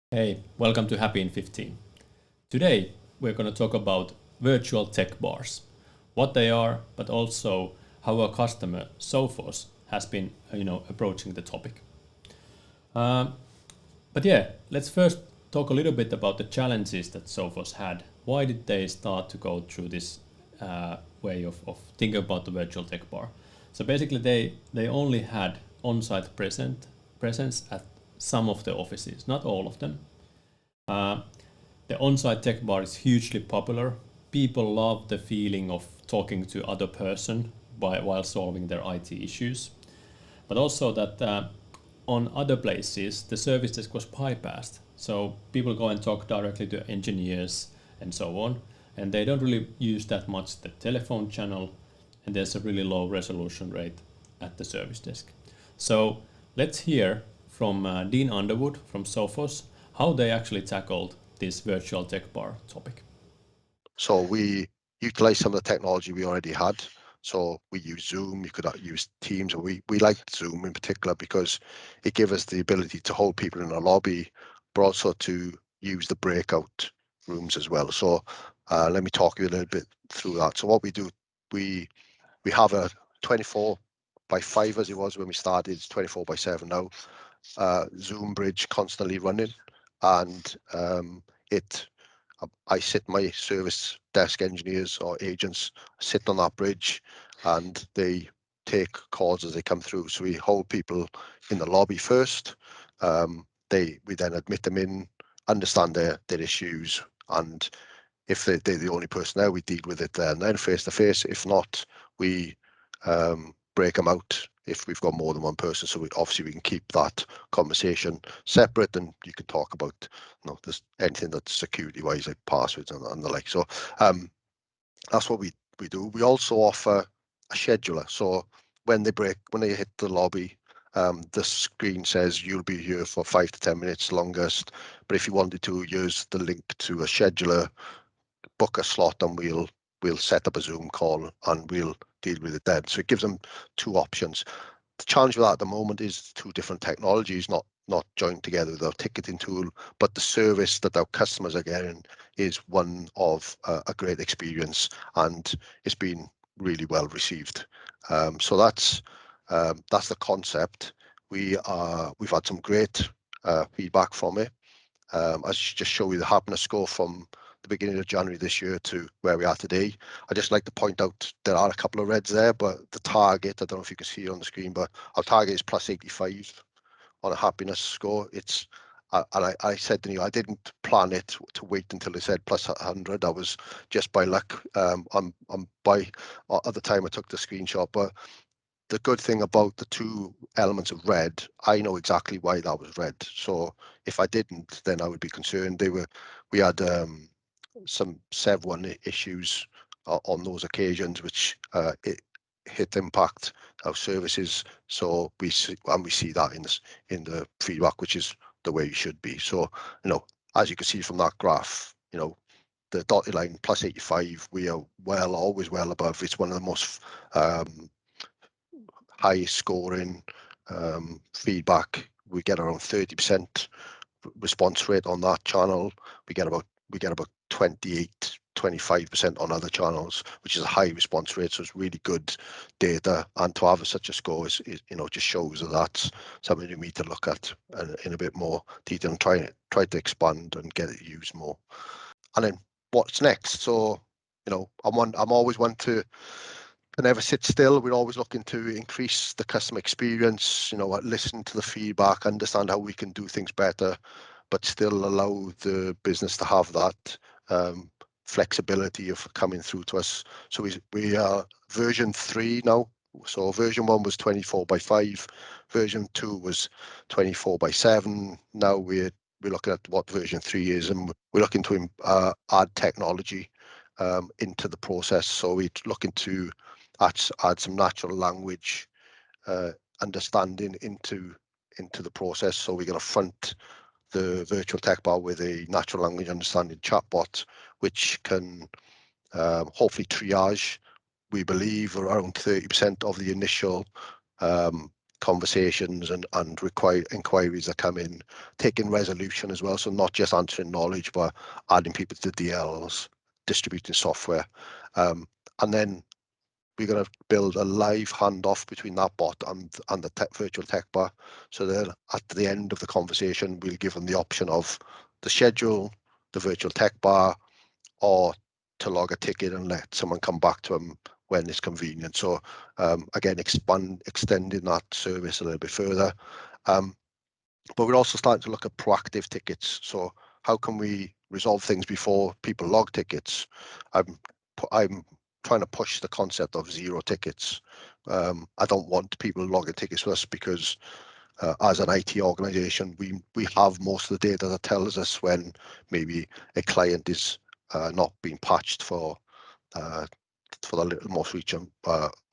Hey, welcome to Happy in 15. Today we're going to talk about virtual tech bars, what they are, but also how our customer Sophos has been, approaching the topic. But yeah, let's first talk a little bit about the challenges that Sophos had. Why did they start to go through this way of thinking about the virtual tech bar? So basically, they only had on-site presence at some of the offices, not all of them. Uh, the on-site tech bar is hugely popular. People love the feeling of talking to other person while solving their IT issues, but also that on other places the service desk was bypassed. So people go and talk directly to engineers and so on, and they don't really use that much the telephone channel, and there's a really low resolution rate at the service desk. So let's hear from Dean Underwood from Sophos how they actually tackled this virtual tech bar topic. So we utilized some of the technology we already had. So we use Zoom, you could use Teams, and we liked Zoom in particular because it gave us the ability to hold people in a lobby, but also to use the breakout rooms as well. So let me talk you a little bit through that. So what we do, we have a 24/5 as it was when we started, it's 24/7 now, Zoom bridge constantly running, and I sit my service desk engineers or agents sit on that bridge, and they take calls as they come through. So we hold people in the lobby first. We then admit them in, understand their issues, and if they're the only person there, we deal with it there and then face to face. If not, we break them out if we've got more than one person. So we can keep that conversation separate, and you can talk about there's anything that's security wise, like passwords and the like. So that's what we do. We also offer a scheduler. So when they hit the lobby, the screen says you'll be here for 5 to 10 minutes longest. But if you wanted to use the link to a scheduler, book a slot, and we'll set up a Zoom call and we'll deal with it then. So it gives them two options. The challenge with that at the moment is two different technologies, not joined together with our ticketing tool, but the service that our customers are getting is one of a great experience, and it's been really well received. So that's the concept. We've had some great feedback from it. I should just show you the happiness score from the beginning of January this year to where we are today. I just like to point out there are a couple of reds there, but the target, I don't know if you can see it on the screen, but our target is plus 85 on a happiness score. I said to you, I didn't plan it to wait until they said plus 100. I was just by luck. I'm by at the time I took the screenshot, but the good thing about the two elements of red, I know exactly why that was red. So if I didn't, then I would be concerned. We had some Sev1 issues on those occasions, which it hit impact our services. So we see that in the feedback, which is the way it should be. So as you can see from that graph, the dotted line plus 85, we are always well above. It's one of the most high scoring feedback. We get around 30% response rate on that channel. We get about 25% on other channels, which is a high response rate. So it's really good data, and to have such a score is just shows that that's something you need to look at in a bit more detail and try to expand and get it used more. And then what's next? So I'm always one to never sit still. We're always looking to increase the customer experience, listen to the feedback, understand how we can do things better, but still allow the business to have that flexibility of coming through to us. So we are version 3 now. So version 1 was 24/5, version 2 was 24/7. Now we're looking at what version 3 is, and we're looking to add technology into the process. So we're looking to add some natural language understanding into the process. So we're going to front the virtual tech bar with a natural language understanding chatbot, which can hopefully triage, we believe, around 30% of the initial conversations and inquiries that come in, taking resolution as well. So not just answering knowledge, but adding people to DLs, distributing software. And then we're going to build a live handoff between that bot and the virtual tech bar. So then at the end of the conversation, we'll give them the option of the schedule, the virtual tech bar, or to log a ticket and let someone come back to them when it's convenient. So again, extending that service a little bit further. But we're also starting to look at proactive tickets. So how can we resolve things before people log tickets? I'm trying to push the concept of zero tickets. I don't want people logging tickets with us because as an IT organization, we have most of the data that tells us when maybe a client is not being patched for the most recent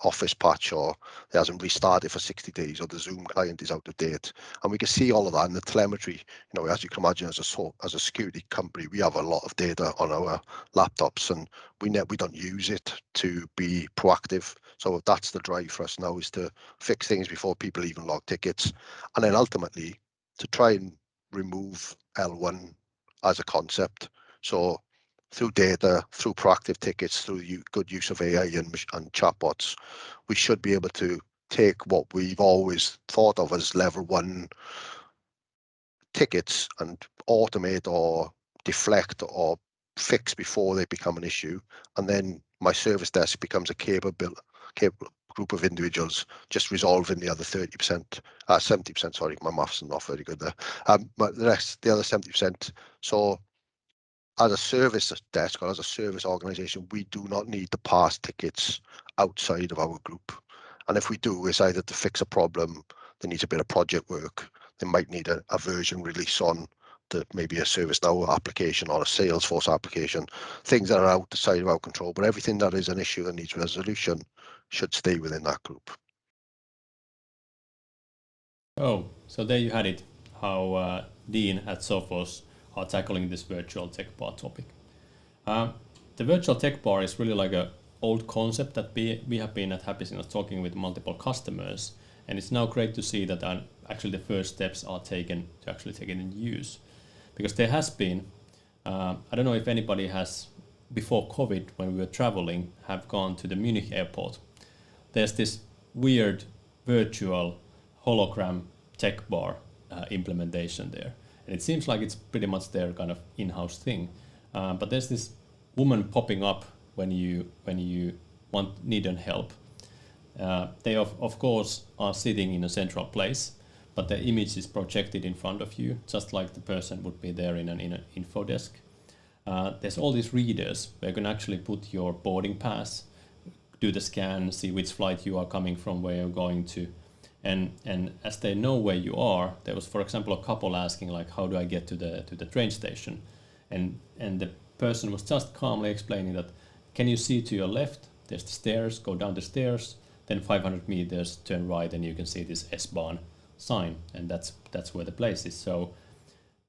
Office patch, or it hasn't restarted for 60 days, or the Zoom client is out of date. And we can see all of that in the telemetry. You know, as you can imagine, as a security company, we have a lot of data on our laptops, and we don't use it to be proactive. So that's the drive for us now, is to fix things before people even log tickets, and then ultimately to try and remove L1 as a concept. So through data, through proactive tickets, through good use of AI and chatbots, we should be able to take what we've always thought of as level 1 tickets and automate or deflect or fix before they become an issue. And then my service desk becomes a capable group of individuals just resolving the other 30%, 70%, sorry, my maths is not very good there. But the other 70%. So as a service desk or as a service organization, we do not need to pass tickets outside of our group. And if we do, it's either to fix a problem, they need a bit of project work, they might need a version release on maybe a ServiceNow application or a Salesforce application, things that are outside of our control. But everything that is an issue that needs resolution should stay within that group. Oh, so there you had it, how Dean at Sophos are tackling this virtual tech bar topic. The virtual tech bar is really like an old concept that we have been at HappySignals talking with multiple customers, and it's now great to see that actually the first steps are taken to actually take it in use. Because there has been, I don't know if anybody has, before COVID, when we were traveling, have gone to the Munich airport. There's this weird virtual hologram tech bar implementation there. And it seems like it's pretty much their kind of in-house thing. But there's this woman popping up when you need help. They of course are sitting in a central place, but the image is projected in front of you, just like the person would be there in an info desk. There's all these readers where you can actually put your boarding pass, do the scan, see which flight you are coming from, where you're going to. And as they know where you are, there was, for example, a couple asking like, how do I get to the train station? And the person was just calmly explaining that, can you see to your left? There's the stairs, go down the stairs, then 500 meters, turn right, and you can see this S-Bahn sign, and that's where the place is. So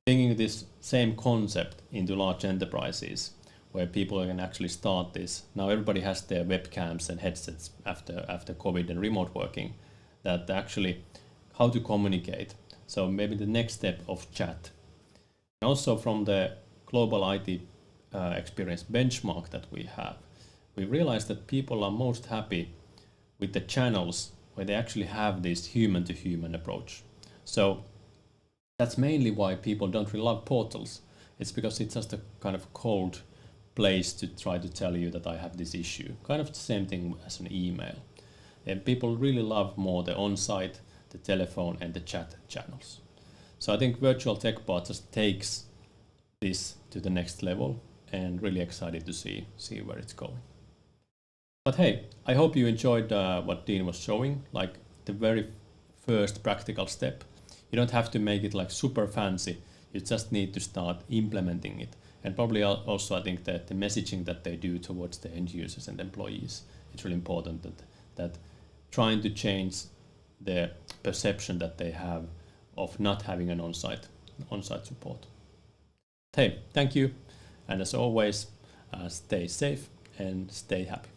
bringing this same concept into large enterprises where people can actually start this. Now everybody has their webcams and headsets after COVID and remote working, that actually how to communicate. So maybe the next step of chat. Also from the global IT experience benchmark that we have, we realized that people are most happy with the channels where they actually have this human-to-human approach. So that's mainly why people don't really love portals. It's because it's just a kind of cold place to try to tell you that I have this issue. Kind of the same thing as an email. And people really love more the on-site, the telephone, and the chat channels. So I think virtual tech bar just takes this to the next level, and really excited to see where it's going. But hey, I hope you enjoyed what Dean was showing, like the very first practical step. You don't have to make it like super fancy. You just need to start implementing it. And probably also I think that the messaging that they do towards the end users and employees, it's really important that trying to change the perception that they have of not having an on-site support. Hey, thank you. And as always, stay safe and stay happy.